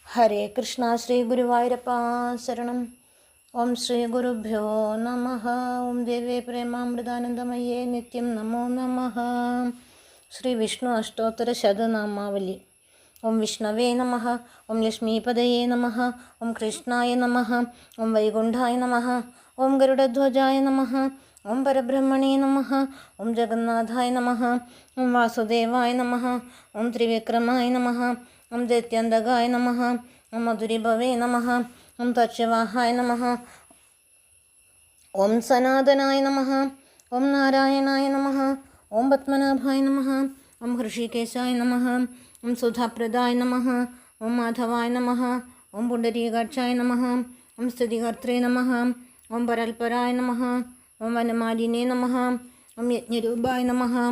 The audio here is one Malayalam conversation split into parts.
ഹരേ കൃഷ്ണ. ശ്രീ ഗുരുവായൂരപ്പ ശരണം. ഓം ശ്രീ ഗുരുഭ്യോ നമഃ. ഓം ദേവേ പ്രേമാമൃതാനന്ദമയേ നിത്യം നമോ നമഃ. ശ്രീ വിഷ്ണു അഷ്ടോത്തര ശതനാമാവലി. ഓം വിഷ്ണവേ നമഃ. ഓം ലക്ഷ്മീപതയേ നമഃ. ഓം കൃഷ്ണായ നമഃ. ഓം വൈകുണ്ഠായ നമഃ. ഓം ഗരുഡധ്വജായ നമഃ. ഓം പരബ്രഹ്മണേ നമഃ. ഓം ജഗന്നാഥായ നമഃ. ഓം വാസുദേവായ നമഃ. ഓം ത്രിവിക്രമായ നമഃ. ഓം ദൈത്യന്തകായ നമഃ. ഓം മധുരിഭവേ നമഃ. ഓം തർശവാഹായ നമഃ. ഓം സനാതനായ നമഃ. ഓം നാരായണായ നമഃ. ഓം പത്മനാഭായ നമഃ. ഓം ഹൃഷികേശായ നമഃ. ഓം സുധാപ്രദായ നമഃ. ഓം മാധവായ നമഃ. ഓം പുണ്ഡരീകാക്ഷായ നമഃ. ഓം സ്ഥിതികർത്രേ നമഃ. ഓം പരൽപരായ നമഃ. ഓം വനമാലിനേ നമഃ. ഓം യജ്ഞരൂപായ നമഃ.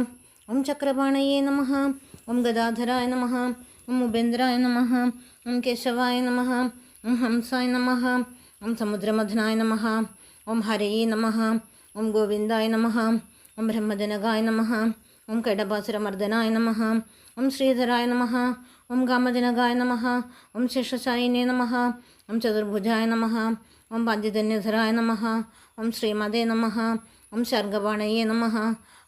ഓം ചക്രപാണയേ നമഃ. ഓം ഗദാധരായ നമഃ. ഓം ഉപേന്ദ്രായ നമഃ. ഓം കേശവായ നമഃ. ഓം ഹംസായ നമഃ. ഓം സമുദ്രമഥനായ നമഃ. ഓം ഹരയേ നമഃ. ഓം ഗോവിന്ദായ നമഃ. ഓം ബ്രഹ്മജനകായ നമഃ. ഓം കടപാസുരമർദ്ദനായ നമഃ. ഓം ശ്രീധരായ നമഃ. ഓം കാമജനകായ നമഃ. ഓം ശേഷശായിനേ നമഃ. ഓം ചതുർഭുജായ നമഃ. ഓം പഞ്ചജന്യധരായ നമഃ. ഓം ശ്രീമതേ നമഃ. ഓം ശർഗപാണയേ നമഃ.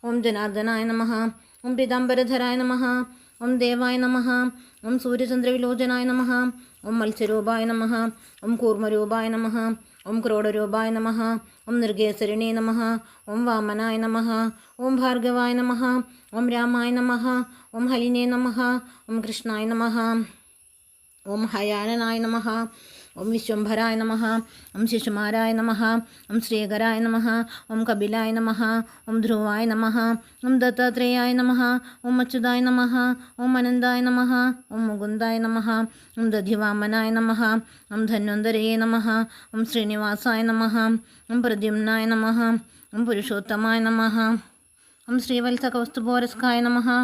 ഓം ജനാർദ്ദനായ നമഃ. ഓം പീതാംബരധരായ നമഃ. ഓം ദേവായ നമഃ. ഓം സൂര്യചന്ദ്രവിലോചനായ നമഃ. ഓം മത്സ്യരൂപായ നമഃ. ഓം കൂർമ്മരൂപായ നമഃ. ഓം ക്രോഡരൂപായ നമഃ. ഓം നിർഗേസരിണേ നമഃ. ഓം വാമനായ നമഃ. ഓം ഭാർഗവായ നമഃ. ഓം രാമായ നമഃ. ഓം ഹലിനേ നമഃ. ഓം കൃഷ്ണായ നമഃ. ഓം ഹയാനനായ നമഃ. ഓം വിശ്വംഭരായ നമഃ. ഓം ശിശുമാരായ നമഃ. ഓം ശ്രീകരായ നമഃ. ഓം കപിലായ നമഃ. ഓം ധ്രുവായ നമഃ. ഓം ദത്താത്രേയായ നമഃ. ഓം അച്യുതായ നമഃ. ഓം അനന്തായ നമഃ. ഓം മുകുന്ദായ നമഃ. ഓം ദധിവാമനായ നമഃ. ഓം ധന്വന്തരയേ നമഃ. ഓം ശ്രീനിവാസായ നമഃ. ഓം പ്രദ്യുമ്നായ നമഃ. ഓം പുരുഷോത്തമായ നമഃ. ഓം ശ്രീവത്സകവസ്തുപോരസ്കായ നമഃ.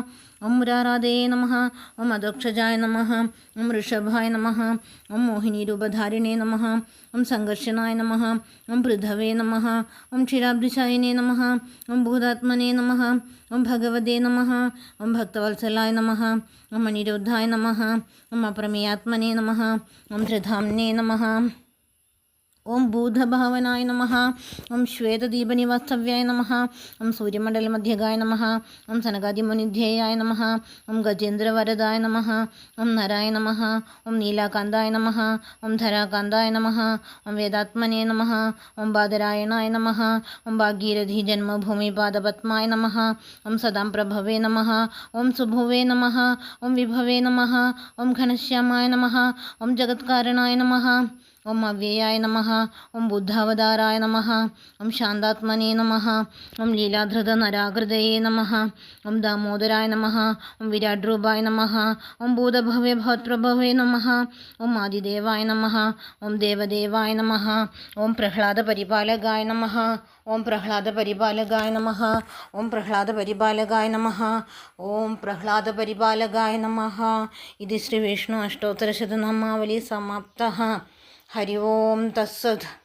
ഓം മുരാരാധയേ നമഃ. ഓം അദോക്ഷജായ നമഃ. ഓം ഋഷഭായ നമഃ. ഓം മോഹിനീരൂപധാരിണേ നമഃ. ഓം സംഘർഷനായ നമഃ. ഓം പൃഥവേ നമഃ. ഓം ക്ഷീരാബ്ധിശായിനേ നമഃ. ഓം ഭൂതാത്മനേ നമഃ. ഓം ഭഗവതേ നമഃ. ഓം ഭക്തവത്സലായ നമഃ. ഓം അനിരുദ്ധായ നമഃ. ഓം അപ്രമേയാത്മനേ നമഃ. ഓം ത്രിധാംനേ നമഃ. ഓം ബൂധഭാവനായ നമഃ. ഓം ശ്വേതദീപനിവാസ്തവ്യായ നമഃ. ഓം സൂര്യമണ്ഡലമധ്യകായ നമഃ. ഓം സനകാദിമുനിധ്യേയായ നമഃ. ഓം ഗജേന്ദ്രവരദായ നമഃ. ഓം നരായ നമഃ. ഓം നീലാകാന്തായ നമഃ. ഓം ധരാകാന്തായ നമഃ. ഓം വേദാത്മനേ നമഃ. ഓം ബാദരായണായ നമഃ. ഓം ഭാഗീരഥി ജന്മഭൂമിപാദപത്മായ നമഃ. ഓം സദാം പ്രഭവേ നമഃ. ഓം സുഭുവേ നമഃ. ഓം വിഭവേ നമഃ. ഓം ഘനശ്യാമായ നമഃ. ഓം ജഗത്കാരണായ നമഃ. ഓം അവ്യയായ നമഃ. ഓം ബുദ്ധാവതാരായ നമഃ. ഓം ശാന്താത്മനേ നമഃ. ഓം ലീലാധൃത നരാകൃതയേ നമഃ. ഓം ദാമോദരായ നമഃ. ഓം വിരാട് രൂപായ നമഃ. ഓം ഭൂതഭവേ ഭവത്പ്രഭവേ നമഃ. ഓം ആദിദേവായ നമഃ. ഓം ദേവദേവായ നമഃ. ഓം പ്രഹ്ലാദപരിപാലകായ നമഃ. ഓം പ്രഹ്ലാദപരിപാലകായ നമഃ. ഓം പ്രഹ്ലാദപരിപാലകായ നമഃ. ഓം പ്രഹ്ലാദപരിപാലകായ നമഃ. ഇത് ശ്രീ വിഷ്ണു അഷ്ടോത്തരശതനാമാവലി സമാപ്തഃ. ഹരി ഓം തത്സത്.